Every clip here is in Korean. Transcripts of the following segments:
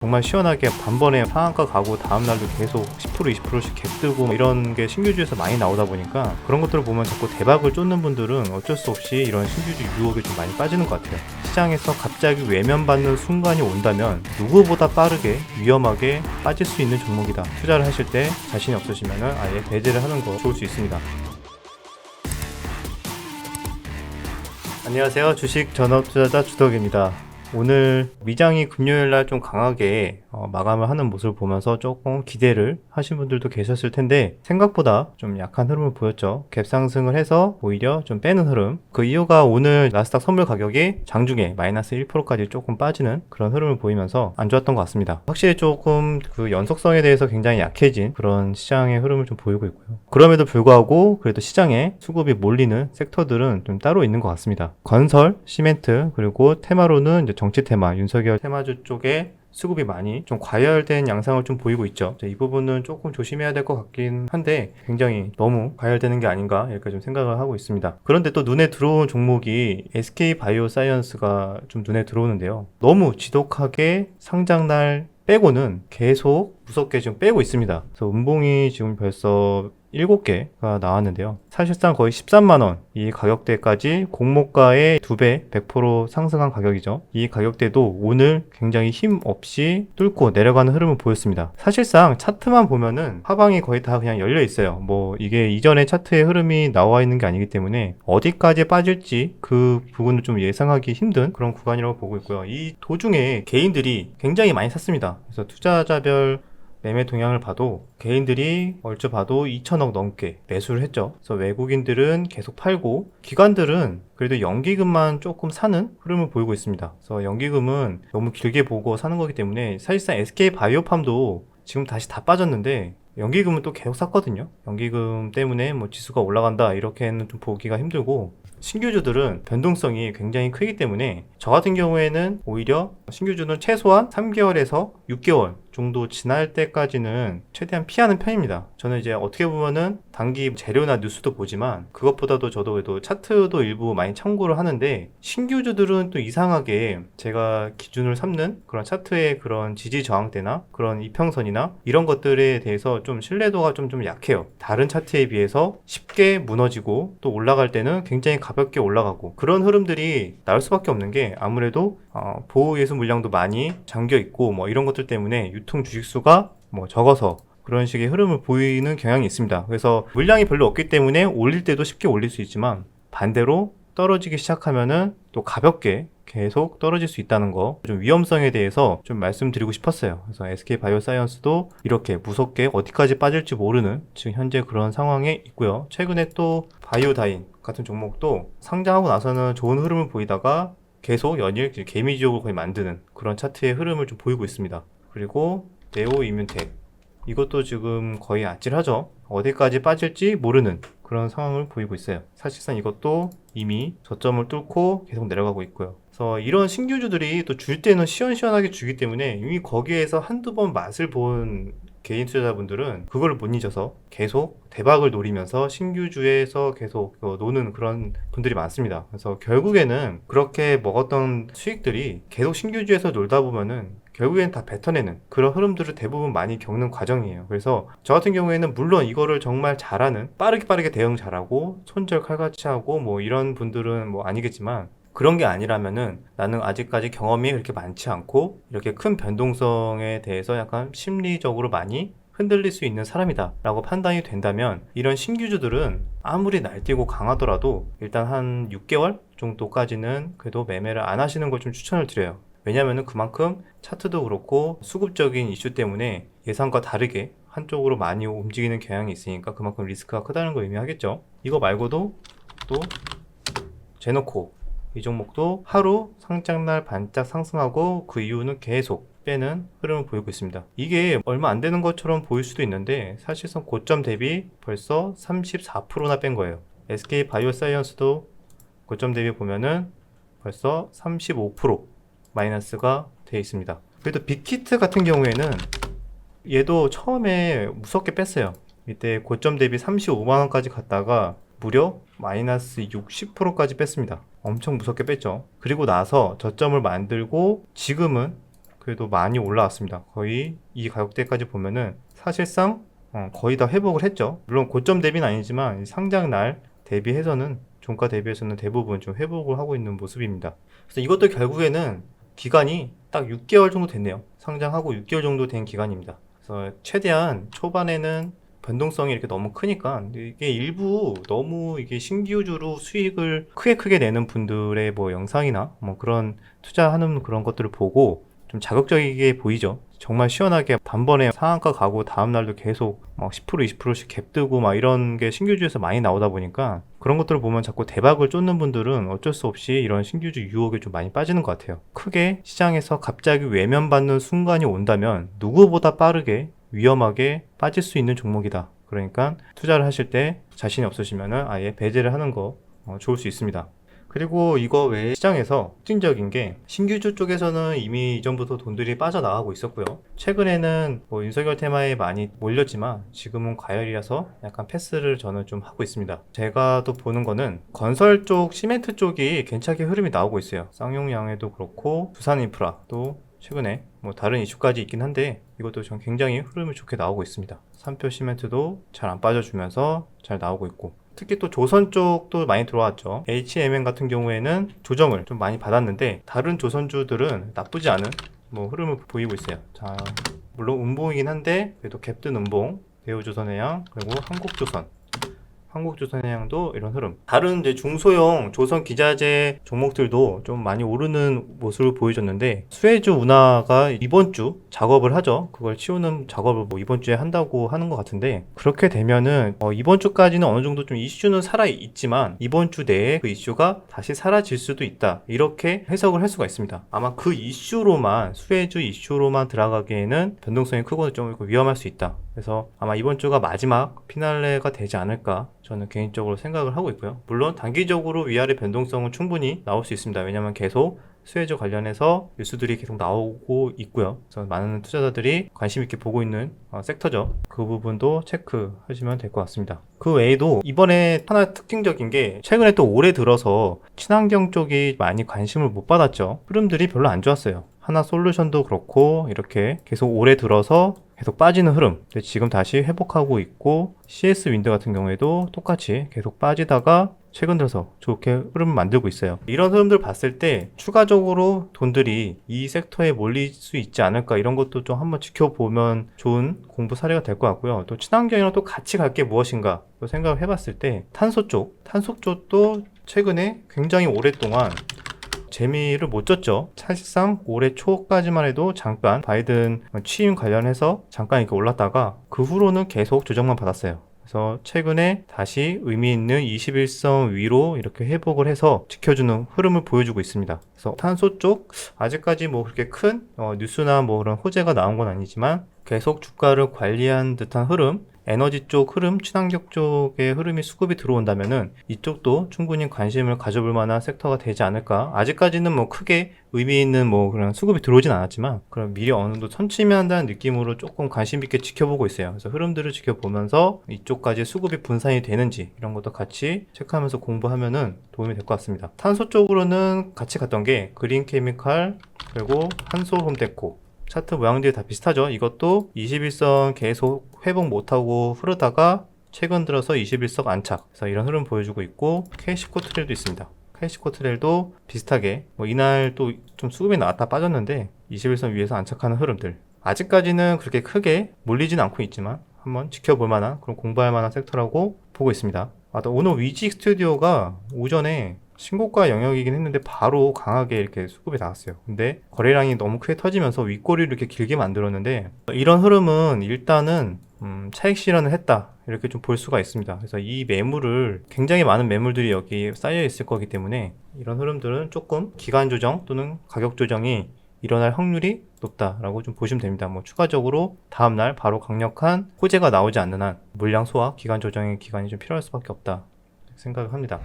정말 시원하게 단번에 상한가 가고 다음날도 계속 10% 20%씩 갭 뜨고 이런 게 신규주에서 많이 나오다 보니까 그런 것들을 보면 자꾸 대박을 쫓는 분들은 어쩔 수 없이 이런 신규주 유혹에 좀 많이 빠지는 것 같아요. 시장에서 갑자기 외면받는 순간이 온다면 누구보다 빠르게 위험하게 빠질 수 있는 종목이다. 투자를 하실 때 자신이 없으시면 아예 배제를 하는 거 좋을 수 있습니다. 안녕하세요. 주식 전업투자자 주덕입니다. 오늘 미장이 금요일날 좀 강하게 마감을 하는 모습을 보면서 조금 기대를 하신 분들도 계셨을 텐데 생각보다 좀 약한 흐름을 보였죠. 갭 상승을 해서 오히려 좀 빼는 흐름. 그 이유가 오늘 나스닥 선물 가격이 장중에 마이너스 1%까지 조금 빠지는 그런 흐름을 보이면서 안 좋았던 것 같습니다. 확실히 조금 그 연속성에 대해서 굉장히 약해진 그런 시장의 흐름을 좀 보이고 있고요. 그럼에도 불구하고 그래도 시장에 수급이 몰리는 섹터들은 좀 따로 있는 것 같습니다. 건설, 시멘트, 그리고 테마로는 이제 정치 테마, 윤석열 테마주 쪽에 수급이 많이 좀 과열된 양상을 좀 보이고 있죠. 이 부분은 조금 조심해야 될 것 같긴 한데 굉장히 너무 과열되는 게 아닌가 이렇게 좀 생각을 하고 있습니다. 그런데 또 눈에 들어온 종목이 SK바이오사이언스가 좀 눈에 들어오는데요. 너무 지독하게 상장날 빼고는 계속 무섭게 지금 빼고 있습니다. 그래서 음봉이 지금 벌써 7개가 나왔는데요. 사실상 거의 13만원 이 가격대까지 공모가의 2배 100% 상승한 가격이죠. 이 가격대도 오늘 굉장히 힘 없이 뚫고 내려가는 흐름을 보였습니다. 사실상 차트만 보면은 하방이 거의 다 그냥 열려 있어요. 뭐 이게 이전에 차트의 흐름이 나와 있는 게 아니기 때문에 어디까지 빠질지 그 부분을 좀 예상하기 힘든 그런 구간이라고 보고 있고요. 이 도중에 개인들이 굉장히 많이 샀습니다. 그래서 투자자별 매매 동향을 봐도 개인들이 얼추 봐도 2천억 넘게 매수를 했죠. 그래서 외국인들은 계속 팔고 기관들은 그래도 연기금만 조금 사는 흐름을 보이고 있습니다. 그래서 연기금은 너무 길게 보고 사는 거기 때문에 사실상 SK바이오팜도 지금 다시 다 빠졌는데 연기금은 또 계속 샀거든요. 연기금 때문에 뭐 지수가 올라간다 이렇게는 좀 보기가 힘들고 신규주들은 변동성이 굉장히 크기 때문에 저 같은 경우에는 오히려 신규주는 최소한 3개월에서 6개월 정도 지날 때까지는 최대한 피하는 편입니다. 저는 이제 어떻게 보면은 단기 재료나 뉴스도 보지만 그것보다도 저도 그래도 차트도 일부 많이 참고를 하는데 신규주들은 또 이상하게 제가 기준을 삼는 그런 차트의 그런 지지 저항대나 그런 이평선이나 이런 것들에 대해서 좀 신뢰도가 좀 약해요. 다른 차트에 비해서 쉽게 무너지고 또 올라갈 때는 굉장히 가볍게 올라가고 그런 흐름들이 나올 수밖에 없는 게 아무래도 보호예수 물량도 많이 잠겨 있고 뭐 이런 것들 때문에 유통 주식수가 뭐 적어서 그런 식의 흐름을 보이는 경향이 있습니다. 그래서 물량이 별로 없기 때문에 올릴 때도 쉽게 올릴 수 있지만 반대로 떨어지기 시작하면은 또 가볍게 계속 떨어질 수 있다는 거 좀 위험성에 대해서 좀 말씀드리고 싶었어요. 그래서 SK바이오사이언스도 이렇게 무섭게 어디까지 빠질지 모르는 지금 현재 그런 상황에 있고요. 최근에 또 바이오다인 같은 종목도 상장하고 나서는 좋은 흐름을 보이다가 계속 연일 개미지옥을 거의 만드는 그런 차트의 흐름을 좀 보이고 있습니다. 그리고 네오이뮨텍 이것도 지금 거의 아찔하죠. 어디까지 빠질지 모르는 그런 상황을 보이고 있어요. 사실상 이것도 이미 저점을 뚫고 계속 내려가고 있고요. 그래서 이런 신규주들이 또 줄 때는 시원시원하게 주기 때문에 이미 거기에서 한두 번 맛을 본 개인 투자자분들은 그걸 못 잊어서 계속 대박을 노리면서 신규주에서 계속 노는 그런 분들이 많습니다. 그래서 결국에는 그렇게 먹었던 수익들이 계속 신규주에서 놀다 보면은 결국엔 다 뱉어내는 그런 흐름들을 대부분 많이 겪는 과정이에요. 그래서 저 같은 경우에는 물론 이거를 정말 잘하는 빠르게 대응 잘하고 손절 칼같이 하고 뭐 이런 분들은 뭐 아니겠지만 그런 게 아니라면은 나는 아직까지 경험이 그렇게 많지 않고 이렇게 큰 변동성에 대해서 약간 심리적으로 많이 흔들릴 수 있는 사람이다 라고 판단이 된다면 이런 신규주들은 아무리 날뛰고 강하더라도 일단 한 6개월 정도까지는 그래도 매매를 안 하시는 걸 좀 추천을 드려요. 왜냐면은 그만큼 차트도 그렇고 수급적인 이슈 때문에 예상과 다르게 한쪽으로 많이 움직이는 경향이 있으니까 그만큼 리스크가 크다는 걸 의미하겠죠. 이거 말고도 또 제노코 이 종목도 하루 상장날 반짝 상승하고 그 이후는 계속 빼는 흐름을 보이고 있습니다. 이게 얼마 안 되는 것처럼 보일 수도 있는데 사실상 고점 대비 벌써 34%나 뺀 거예요. SK바이오사이언스도 고점 대비 보면은 벌써 35% 마이너스가 되어 있습니다. 그래도 빅히트 같은 경우에는 얘도 처음에 무섭게 뺐어요. 이때 고점 대비 35만원까지 갔다가 무려 마이너스 60%까지 뺐습니다. 엄청 무섭게 뺐죠. 그리고 나서 저점을 만들고 지금은 그래도 많이 올라왔습니다. 거의 이 가격대까지 보면은 사실상 거의 다 회복을 했죠. 물론 고점 대비는 아니지만 상장 날 대비해서는 종가 대비해서는 대부분 좀 회복을 하고 있는 모습입니다. 그래서 이것도 결국에는 기간이 딱 6개월 정도 됐네요. 상장하고 6개월 정도 된 기간입니다. 그래서 최대한 초반에는 변동성이 이렇게 너무 크니까 이게 일부 너무 이게 신규주로 수익을 크게 내는 분들의 뭐 영상이나 뭐 그런 투자하는 그런 것들을 보고 좀 자극적이게 보이죠. 정말 시원하게 단번에 상한가 가고 다음날도 계속 막 10% 20%씩 갭 뜨고 막 이런 게 신규주에서 많이 나오다 보니까 그런 것들을 보면 자꾸 대박을 쫓는 분들은 어쩔 수 없이 이런 신규주 유혹에 좀 많이 빠지는 것 같아요. 크게 시장에서 갑자기 외면받는 순간이 온다면 누구보다 빠르게 위험하게 빠질 수 있는 종목이다. 그러니까 투자를 하실 때 자신이 없으시면은 아예 배제를 하는 거 좋을 수 있습니다. 그리고 이거 외에 시장에서 특징적인 게 신규주 쪽에서는 이미 이전부터 돈들이 빠져나가고 있었고요. 최근에는 뭐 윤석열 테마에 많이 몰렸지만 지금은 과열이라서 약간 패스를 저는 좀 하고 있습니다. 제가 또 보는 거는 건설 쪽, 시멘트 쪽이 괜찮게 흐름이 나오고 있어요. 쌍용양에도 그렇고 두산인프라도 최근에 뭐 다른 이슈까지 있긴 한데 이것도 전 굉장히 흐름이 좋게 나오고 있습니다. 삼표 시멘트도 잘 안 빠져주면서 잘 나오고 있고 특히 또 조선 쪽도 많이 들어왔죠. HMN 같은 경우에는 조정을 좀 많이 받았는데 다른 조선주들은 나쁘지 않은 뭐 흐름을 보이고 있어요. 자, 물론 음봉이긴 한데 그래도 갭뜬 음봉, 대우조선해양 그리고 한국조선해양도 이런 흐름. 다른 이제 중소형 조선 기자재 종목들도 좀 많이 오르는 모습을 보여줬는데 수혜주 운하가 이번 주 작업을 하죠. 그걸 치우는 작업을 뭐 이번 주에 한다고 하는 것 같은데 그렇게 되면은 이번 주까지는 어느 정도 좀 이슈는 살아 있지만 이번 주 내에 그 이슈가 다시 사라질 수도 있다. 이렇게 해석을 할 수가 있습니다. 아마 그 이슈로만 수혜주 이슈로만 들어가기에는 변동성이 크고 좀 위험할 수 있다. 그래서 아마 이번 주가 마지막 피날레가 되지 않을까 저는 개인적으로 생각을 하고 있고요. 물론 단기적으로 위아래 변동성은 충분히 나올 수 있습니다. 왜냐하면 계속 수혜주 관련해서 뉴스들이 계속 나오고 있고요. 그래서 많은 투자자들이 관심 있게 보고 있는 섹터죠. 그 부분도 체크하시면 될 것 같습니다. 그 외에도 이번에 하나 특징적인 게 최근에 또 올해 들어서 친환경 쪽이 많이 관심을 못 받았죠. 흐름들이 별로 안 좋았어요. 하나솔루션도 그렇고 이렇게 계속 올해 들어서 계속 빠지는 흐름. 근데 지금 다시 회복하고 있고 CS 윈드 같은 경우에도 똑같이 계속 빠지다가 최근 들어서 좋게 흐름을 만들고 있어요. 이런 흐름들 봤을 때 추가적으로 돈들이 이 섹터에 몰릴 수 있지 않을까 이런 것도 좀 한번 지켜보면 좋은 공부 사례가 될 것 같고요. 또 친환경이랑 또 같이 갈 게 무엇인가 생각을 해봤을 때 탄소 쪽도 최근에 굉장히 오랫동안 재미를 못 줬죠. 사실상 올해 초까지만 해도 잠깐 바이든 취임 관련해서 잠깐 이렇게 올랐다가 그 후로는 계속 조정만 받았어요. 그래서 최근에 다시 의미 있는 21선 위로 이렇게 회복을 해서 지켜주는 흐름을 보여주고 있습니다. 그래서 탄소 쪽 아직까지 뭐 그렇게 큰 뉴스나 뭐 그런 호재가 나온 건 아니지만 계속 주가를 관리한 듯한 흐름, 에너지 쪽 흐름, 친환경 쪽의 흐름이 수급이 들어온다면은 이쪽도 충분히 관심을 가져볼 만한 섹터가 되지 않을까. 아직까지는 뭐 크게 의미 있는 뭐 그런 수급이 들어오진 않았지만 그럼 미리 어느 정도 선취한다는 느낌으로 조금 관심 있게 지켜보고 있어요. 그래서 흐름들을 지켜보면서 이쪽까지 수급이 분산이 되는지 이런 것도 같이 체크하면서 공부하면은 도움이 될 것 같습니다. 탄소 쪽으로는 같이 갔던 게 그린 케미칼 그리고 한솔 홈데코 차트 모양들이 다 비슷하죠. 이것도 21선 계속 회복 못하고 흐르다가 최근 들어서 21선 안착. 그래서 이런 흐름 보여주고 있고 K시코 트레일도 있습니다. K시코 트레일도 비슷하게 뭐 이날 또 좀 수급이 나왔다 빠졌는데 21선 위에서 안착하는 흐름들. 아직까지는 그렇게 크게 몰리진 않고 있지만 한번 지켜볼 만한 그런 공부할 만한 섹터라고 보고 있습니다. 또 오늘 위직 스튜디오가 오전에 신고가 영역이긴 했는데 바로 강하게 이렇게 수급이 나왔어요. 근데 거래량이 너무 크게 터지면서 윗꼬리를 이렇게 길게 만들었는데 이런 흐름은 일단은 차익 실현을 했다 이렇게 좀 볼 수가 있습니다. 그래서 이 매물을 굉장히 많은 매물들이 여기 쌓여 있을 거기 때문에 이런 흐름들은 조금 기간 조정 또는 가격 조정이 일어날 확률이 높다라고 좀 보시면 됩니다. 뭐 추가적으로 다음날 바로 강력한 호재가 나오지 않는 한 물량 소화, 기간 조정의 기간이 좀 필요할 수밖에 없다 생각을 합니다.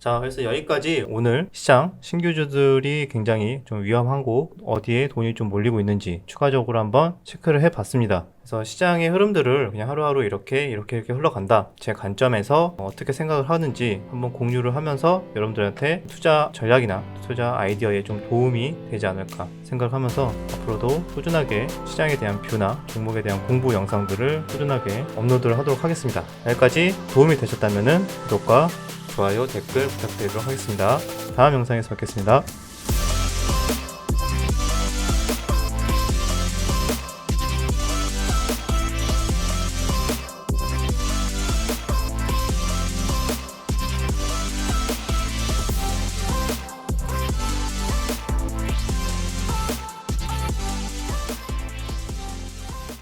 자, 그래서 여기까지 오늘 시장 신규주들이 굉장히 좀 위험하고 어디에 돈이 좀 몰리고 있는지 추가적으로 한번 체크를 해봤습니다. 그래서 시장의 흐름들을 그냥 하루하루 이렇게 흘러간다. 제 관점에서 어떻게 생각을 하는지 한번 공유를 하면서 여러분들한테 투자 전략이나 투자 아이디어에 좀 도움이 되지 않을까 생각하면서 앞으로도 꾸준하게 시장에 대한 뷰나 종목에 대한 공부 영상들을 꾸준하게 업로드를 하도록 하겠습니다. 여기까지 도움이 되셨다면 구독과 좋아요, 댓글 부탁드리도록 하겠습니다. 다음 영상에서 뵙겠습니다.